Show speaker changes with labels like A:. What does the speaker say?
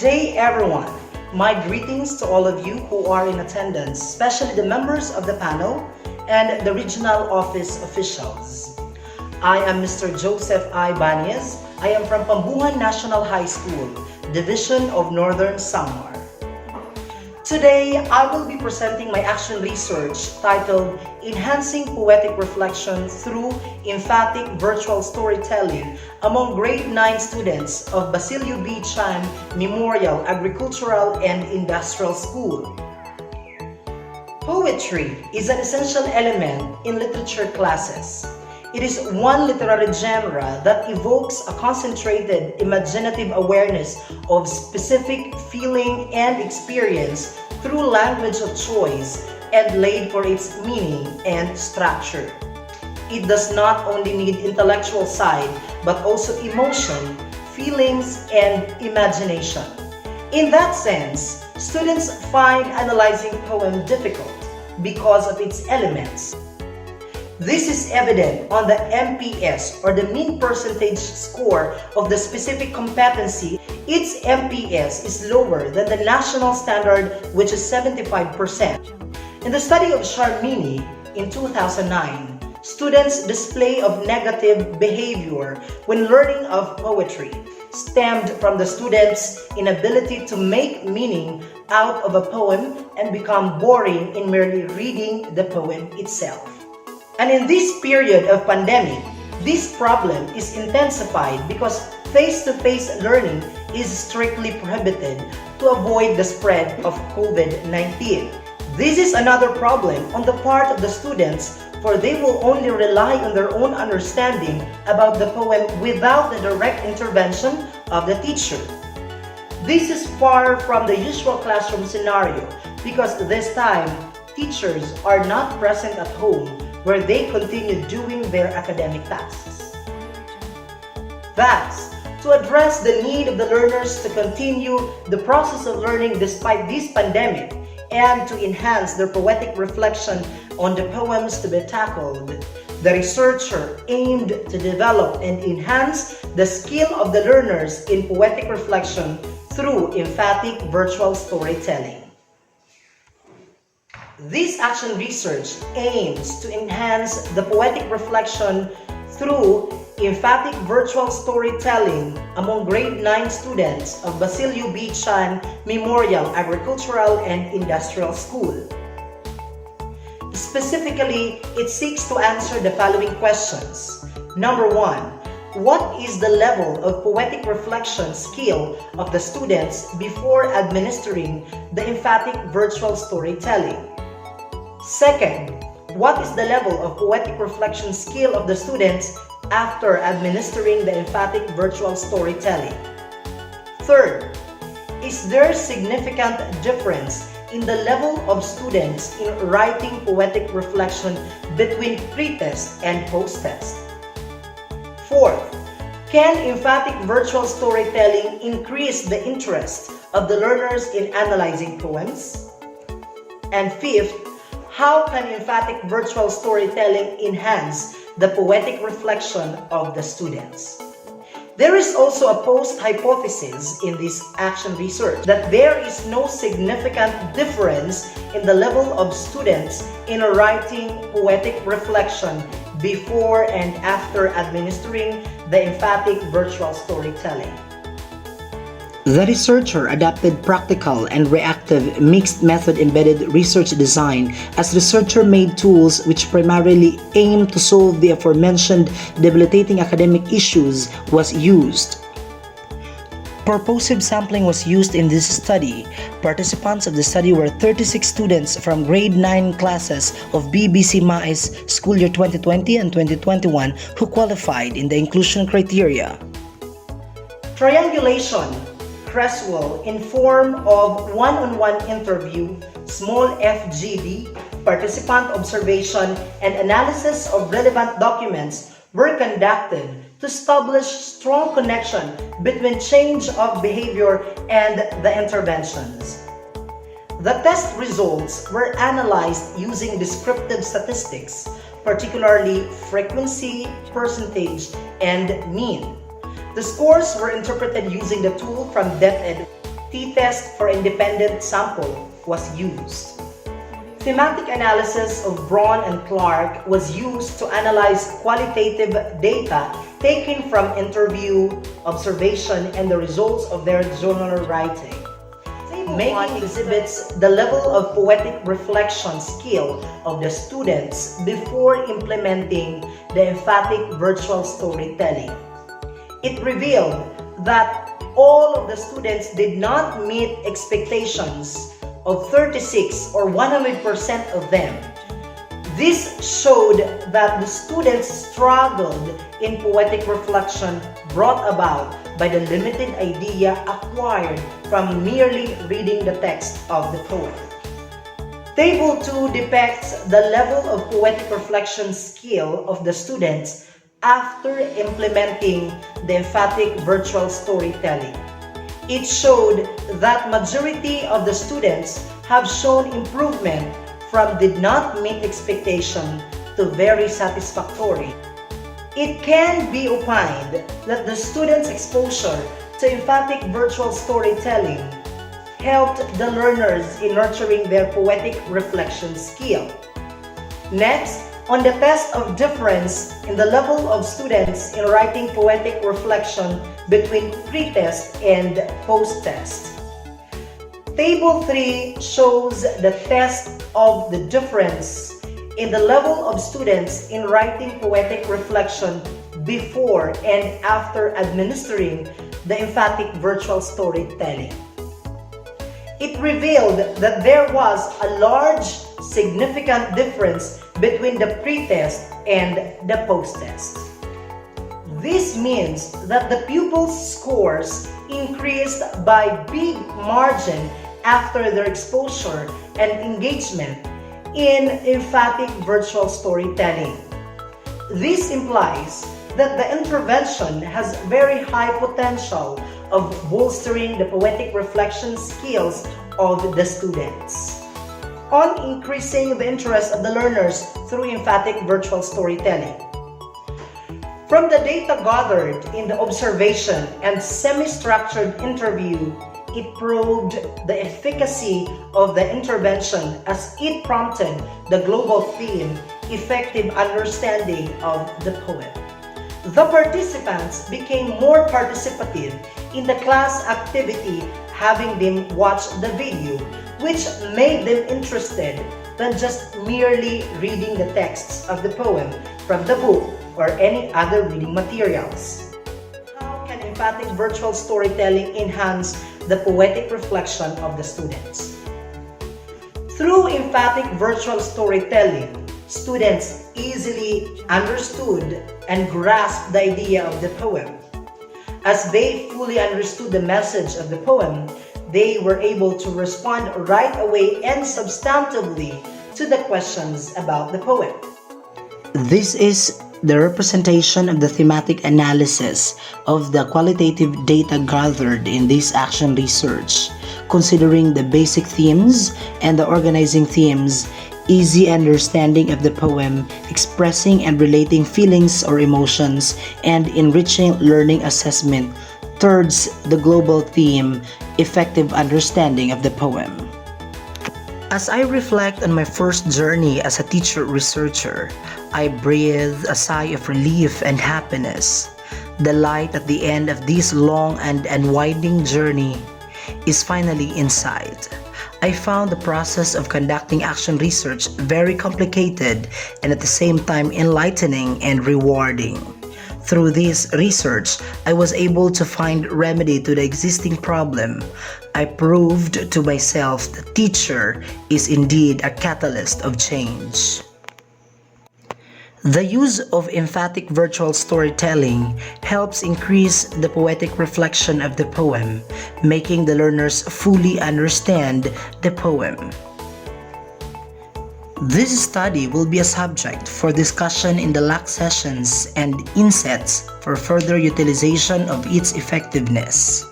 A: day, everyone. My greetings to all of you who are in attendance, especially the members of the panel and the regional office officials. I am Mr. Joseph I. Banez. I am from Pambuhan National High School, Division of Northern Samar. Today, I will be presenting my action research titled Enhancing Poetic Reflection Through Emphatic Virtual Storytelling among grade 9 students of Basilio B. Chan Memorial Agricultural and Industrial School. Poetry is an essential element in literature classes. It is one literary genre that evokes a concentrated imaginative awareness of specific feeling and experience through language of choice and laid for its meaning and structure. It does not only need intellectual side, but also emotion, feelings, and imagination. In that sense, students find analyzing poem difficult because of its elements. This is evident on the MPS or the mean percentage score of the specific competency. Its MPS is lower than the national standard, which is 75%. In the study of Charmini in 2009, students' display of negative behavior when learning of poetry stemmed from the students' inability to make meaning out of a poem and become boring in merely reading the poem itself. And in this period of pandemic, this problem is intensified because face-to-face learning is strictly prohibited to avoid the spread of COVID-19. This is another problem on the part of the students, for they will only rely on their own understanding about the poem without the direct intervention of the teacher. This is far from the usual classroom scenario because this time, teachers are not present at home where they continue doing their academic tasks. Thus, to address the need of the learners to continue the process of learning despite this pandemic and to enhance their poetic reflection on the poems to be tackled, the researcher aimed to develop and enhance the skill of the learners in poetic reflection through emphatic virtual storytelling. This action research aims to enhance the poetic reflection through emphatic virtual storytelling among grade 9 students of Basilio B. Chan Memorial Agricultural and Industrial School. Specifically, it seeks to answer the following questions. Number 1. What is the level of poetic reflection skill of the students before administering the emphatic virtual storytelling? Second, what is the level of poetic reflection skill of the students after administering the emphatic virtual storytelling? Third, is there significant difference in the level of students in writing poetic reflection between pre-test and post-test? Fourth, can emphatic virtual storytelling increase the interest of the learners in analyzing poems? And fifth, how can emphatic virtual storytelling enhance the poetic reflection of the students? There is also a post-hypothesis in this action research that there is no significant difference in the level of students in writing poetic reflection before and after administering the emphatic virtual storytelling. The researcher adopted practical and reactive mixed method embedded research design as researcher-made tools which primarily aim to solve the aforementioned debilitating academic issues was used. Purposive sampling was used in this study. Participants of the study were 36 students from grade 9 classes of BBC MAIS school year 2020 and 2021 who qualified in the inclusion criteria. Triangulation, Creswell in form of one-on-one interview, small FGD, participant observation, and analysis of relevant documents were conducted to establish strong connection between change of behavior and the interventions. The test results were analyzed using descriptive statistics, particularly frequency, percentage, and mean. The scores were interpreted using the tool from DepEd t-test for independent sample was used. Thematic analysis of Braun and Clark was used to analyze qualitative data taken from interview, observation, and the results of their journal writing. Making exhibits the level of poetic reflection skill of the students before implementing the emphatic virtual storytelling. It revealed that all of the students did not meet expectations of 36 or 100% of them. This showed that the students struggled in poetic reflection brought about by the limited idea acquired from merely reading the text of the poem. Table 2 depicts the level of poetic reflection skill of the students after implementing the emphatic virtual storytelling. It showed that majority of the students have shown improvement from did not meet expectation to very satisfactory. It can be opined that the students' exposure to emphatic virtual storytelling helped the learners in nurturing their poetic reflection skill. Next, on the test of difference in the level of students in writing poetic reflection between pre-test and post-test. Table 3 shows the test of the difference in the level of students in writing poetic reflection before and after administering the emphatic virtual storytelling. It revealed that there was a large, significant difference between the pre-test and the post-test. This means that the pupils' scores increased by big margin after their exposure and engagement in emphatic virtual storytelling. This implies that the intervention has very high potential of bolstering the poetic reflection skills of the students. On increasing the interest of the learners through emphatic virtual storytelling. From the data gathered in the observation and semi-structured interview, it proved the efficacy of the intervention as it prompted the global theme, effective understanding of the poem. The participants became more participative in the class activity having them watch the video, which made them interested than just merely reading the texts of the poem from the book or any other reading materials. How can emphatic virtual storytelling enhance the poetic reflection of the students? Through emphatic virtual storytelling, students easily understood and grasped the idea of the poem. As they fully understood the message of the poem, they were able to respond right away and substantively to the questions about the poem. This is the representation of the thematic analysis of the qualitative data gathered in this action research, considering the basic themes and the organizing themes, easy understanding of the poem, expressing and relating feelings or emotions, and enriching learning assessment towards the global theme, effective understanding of the poem. As I reflect on my first journey as a teacher-researcher, I breathe a sigh of relief and happiness. The light at the end of this long and unwinding journey is finally in sight. I found the process of conducting action research very complicated and at the same time enlightening and rewarding. Through this research, I was able to find remedy to the existing problem. I proved to myself that teacher is indeed a catalyst of change. The use of emphatic virtual storytelling helps increase the poetic reflection of the poem, making the learners fully understand the poem. This study will be a subject for discussion in the LAC sessions and insets for further utilization of its effectiveness.